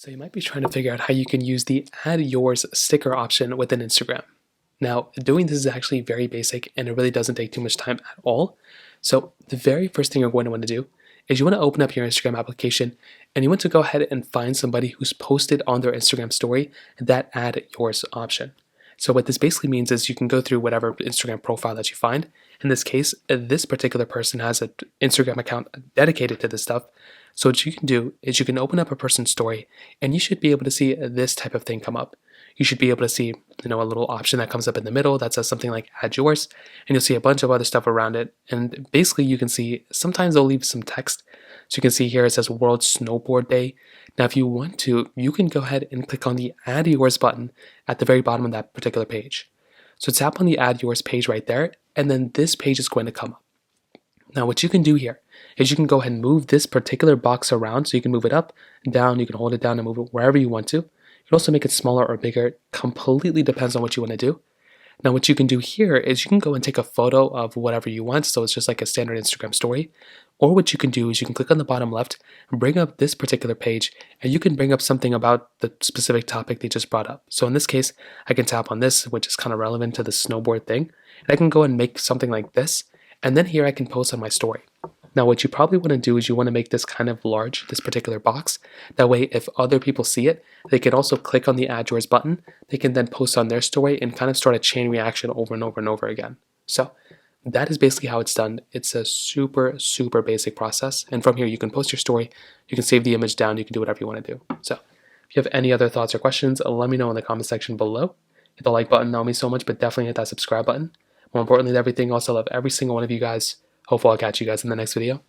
So you might be trying to figure out how you can use the Add Yours sticker option within Instagram. Now, doing this is actually very basic and it really doesn't take too much time at all. So the very first thing you're going to want to do is you want to open up your Instagram application and you want to go ahead and find somebody who's posted on their Instagram story that Add Yours option. So what this basically means is you can go through whatever Instagram profile that you find. In this case, this particular person has an Instagram account dedicated to this stuff. So what you can do is you can open up a person's story and you should be able to see this type of thing come up. You should be able to see, a little option that comes up in the middle that says something like Add Yours, and you'll see a bunch of other stuff around it. And basically you can see, sometimes they'll leave some text. So you can see here it says World Snowboard Day. Now, if you want to, you can go ahead and click on the Add Yours button at the very bottom of that particular page. So tap on the Add Yours page right there, and then this page is going to come up. Now, what you can do here is you can go ahead and move this particular box around. So you can move it up, down, you can hold it down and move it wherever you want to. You can also make it smaller or bigger. It completely depends on what you want to do. Now, what you can do here is you can go and take a photo of whatever you want. So it's just like a standard Instagram story. Or what you can do is you can click on the bottom left and bring up this particular page, and you can bring up something about the specific topic they just brought up. So in this case, I can tap on this, which is kind of relevant to the snowboard thing. And I can go and make something like this. And then here I can post on my story. Now, what you probably want to do is you want to make this kind of large, this particular box. That way, if other people see it, they can also click on the Add Yours button. They can then post on their story and kind of start a chain reaction over and over and over again. So that is basically how it's done. It's a super, super basic process. And from here, you can post your story. You can save the image down. You can do whatever you want to do. So if you have any other thoughts or questions, let me know in the comment section below. Hit the like button, that would mean so much, but definitely hit that subscribe button. More importantly than everything else, I love every single one of you guys. Hopefully I'll catch you guys in the next video.